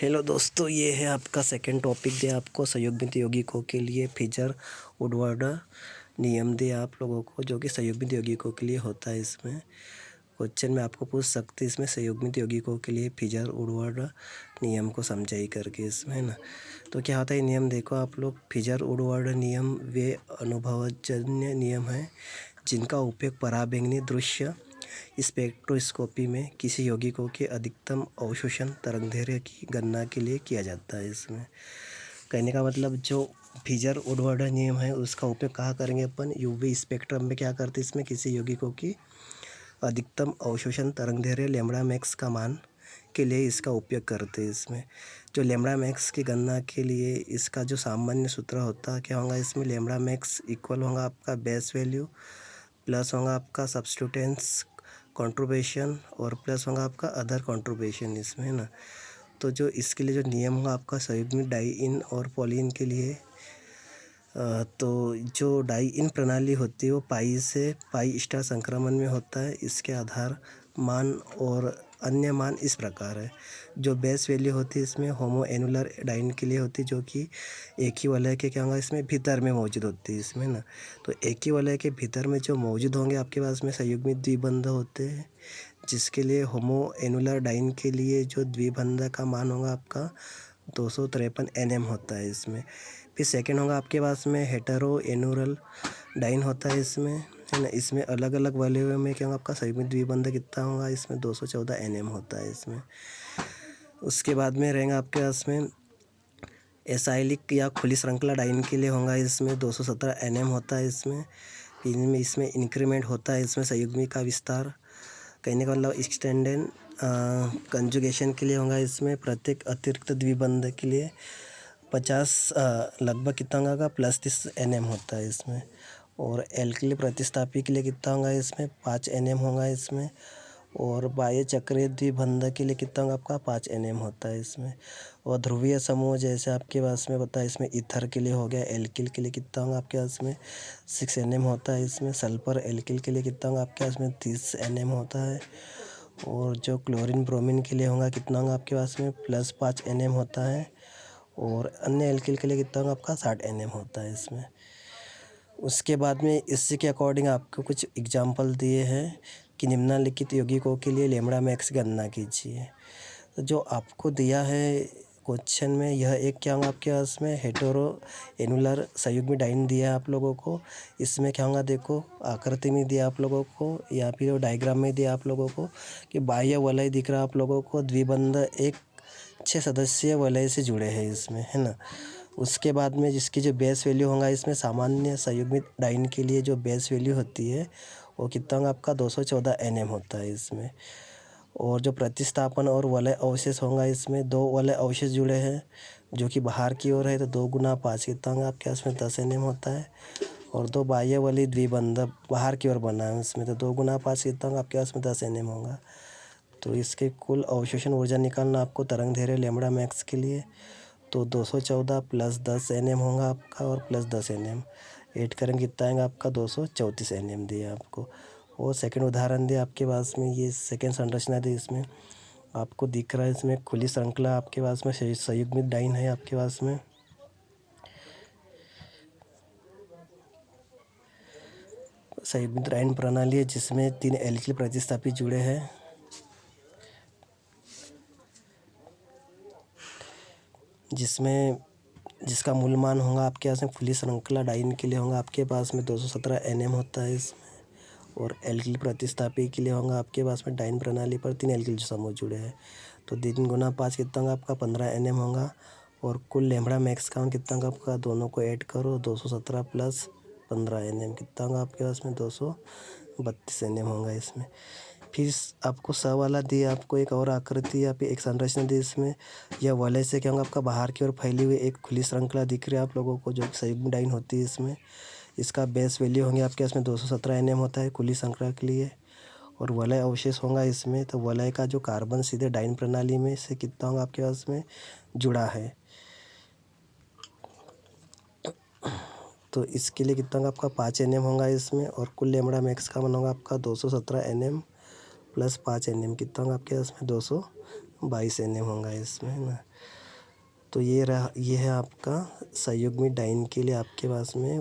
Hello दोस्तों, ये है आपका सेकंड टॉपिक दे आपको संयुग्मित यौगिकों के लिए फिजर वुडवर्ड नियम दे आप लोगों को, जो कि संयुग्मित यौगिकों के लिए होता है। इसमें क्वेश्चन में आपको पूछ सकते हैं इसमें संयुग्मित यौगिकों के लिए फिजर वुडवर्ड नियम को समझाई करके इसमें, है ना। तो क्या होता है नियम देखो आप लोग। फिजर वुडवर्ड नियम वे अनुभवजन्य नियम हैं जिनका उपयोग पराबैंगनी दृश्य स्पेक्ट्रोस्कोपी में किसी यौगिकों के अधिकतम अवशोषण तरंगदैर्घ्य की गणना के लिए किया जाता है। इसमें कहने का मतलब जो फिजर वुडवर्ड नियम है उसका उपयोग कहाँ करेंगे अपन, यूवी स्पेक्ट्रम में क्या करते हैं, इसमें किसी यौगिकों की अधिकतम अवशोषण तरंगदैर्घ्य लैम्ब्डा मैक्स का मान के लिए इसका उपयोग करते हैं। इसमें जो लैम्ब्डा मैक्स की गणना के लिए इसका जो सामान्य सूत्र होता है क्या होगा, इसमें लैम्ब्डा मैक्स इक्वल होगा आपका बेस वैल्यू प्लस होगा आपका सब्स्टिट्यूटेंस कंट्रीब्यूशन और प्लस होगा आपका अदर कंट्रीब्यूशन इसमें, है ना। तो जो इसके लिए जो नियम होगा आपका संयुग्मित डाई इन और पॉलीइन के लिए, तो जो डाई इन प्रणाली होती है वो पाई से पाई स्टार संक्रमण में होता है। इसके आधार मान और अन्य मान इस प्रकार है। जो बेस वैल्यू होती है इसमें होमो एनुलर डाइन के लिए होती है, जो कि एक ही वलय के क्या होगा इसमें भीतर में मौजूद होती है इसमें, ना। तो एक ही वलय के भीतर में जो मौजूद होंगे आपके पास में संयुग्मित द्विबंध होते हैं, जिसके लिए होमो एनुलर डाइन के लिए जो द्विबंध का मान होगा आपका 253 Nm होता है इसमें। फिर सेकंड होगा आपके पास में हेटेरो एनुलर डाइन होता है इसमें, है ना। इसमें अलग अलग वलयों में क्या होगा आपका संयुग्मित द्विबंध कितना होगा, इसमें 214 Nm होता है इसमें। उसके बाद में रहेगा आपके पास में एसाइलिक या खुली श्रृंखला डाइन के लिए होगा इसमें 217 Nm होता है इसमें। इसमें इंक्रीमेंट होता है इसमें संयुग्मी का विस्तार, कहने का मतलब एक्सटेंडेड कंजुगेशन के लिए होगा इसमें प्रत्येक अतिरिक्त द्विबंध के लिए 50 लगभग कितना होगा +30 Nm होता है इसमें। और एल के लिए प्रतिस्थापी के लिए कितना होगा इसमें 5 Nm होगा इसमें। और बाह्य चक्रीय द्विबंध के लिए कितना होगा आपका 5 Nm होता है इसमें। और ध्रुवीय समूह जैसे आपके पास में बताया इसमें ईथर के लिए हो गया, एल्किल के लिए कितना होगा आपके पास में 6 Nm होता है इसमें। सल्फर एल्किल के लिए कितना होगा आपके पास में 30 Nm होता है। और जो क्लोरीन ब्रोमीन के लिए होगा कितना होगा आपके पास में +5 Nm होता है। और अन्य एल्किल के लिए कितना होगा आपका 60 Nm होता है इसमें। उसके बाद में इसी के अकॉर्डिंग आपको कुछ एग्जाम्पल दिए हैं कि निम्नलिखित यौगिकों के लिए लैम्ब्डा मैक्स गणना कीजिए। तो जो आपको दिया है क्वेश्चन में यह एक क्या होगा आपके पास में हेटेरो एनुलर संयुग्मित डाइन दिया है आप लोगों को। इसमें क्या होगा देखो आकृति में दिया आप लोगों को या फिर डायग्राम में दिया आप लोगों को कि बाह्य वलय दिख रहा है आप लोगों को, द्विबंध एक 6 सदस्यीय वलय से जुड़े हैं इसमें, है ना। उसके बाद में जिसकी जो बेस वैल्यू होगा इसमें सामान्य संयुग्मित डाइन के लिए जो बेस वैल्यू होती है वो कितना होगा आपका 214 Nm होता है इसमें। और जो प्रतिस्थापन और वलय अवशेष होगा इसमें 2 वलय अवशेष जुड़े हैं जो कि बाहर की ओर है, तो 2 × 5 कितना होगा आपके इसमें 10 Nm होता है। और 2 बाह्य वलय द्विबंध बाहर की ओर बना है उसमें, तो 2 × 5 कितना होगा आपके पास में 10 Nm होगा। तो इसके कुल अवशोषण ऊर्जा निकालना आपको तरंगदैर्घ्य लैम्ब्डा मैक्स के लिए, तो 214 + 10 Nm होगा आपका और +10 Nm ऐड करेंगे कितना आएगा आपका 234 Nm दिया आपको। और सेकंड उदाहरण दे आपके पास में ये सेकंड संरचना दे, इसमें आपको दिख रहा है इसमें खुली श्रृंखला आपके पास में संयुग्मित डाइन है आपके पास में। संयुग्मित डाइन प्रणाली है जिसमें 3 एल्किल प्रतिस्थापी जुड़े हैं। जिसका मूल मान होगा आपके पास में खुली श्रृंखला डाइन के लिए होगा आपके पास में 217 Nm होता है इसमें। और एल्किल प्रतिस्थापी के लिए होगा आपके पास में डाइन प्रणाली पर 3 एल्किल समूह जुड़े हैं, तो 3 × 5 कितना होगा आपका 15 Nm होगा। और कुल लैम्ब्डा मैक्स का कितना होगा आपका, दोनों को ऐड करो 217 + 15 Nm कितना होगा आपके पास में 232 Nm होगा इसमें। फिर आपको स वाला दिया आपको एक और आकृति या फिर एक संरचना दी इसमें, यह वलय से क्या होगा आपका बाहर की ओर फैली हुई एक खुली श्रृंखला दिख रही है आप लोगों को जो संयुग्मित डाइन होती है इसमें। इसका बेस वैल्यू होंगे आपके इसमें 217 Nm होता है खुली श्रृंखला के लिए। और वलय अवशेष होगा इसमें, तो वलय का जो कार्बन सीधे डाइन प्रणाली में से कितना होगा आपके पास में जुड़ा है, तो इसके लिए कितना होगा आपका 5 Nm होगा इसमें। और कुल लैम्ब्डा मैक्स का मान होगा आपका 217 Nm + 5 Nm कितना होगा आपके पास में 22 NM होगा इसमें, है ना। तो ये है आपका संयुग्मी डाइन के लिए आपके पास में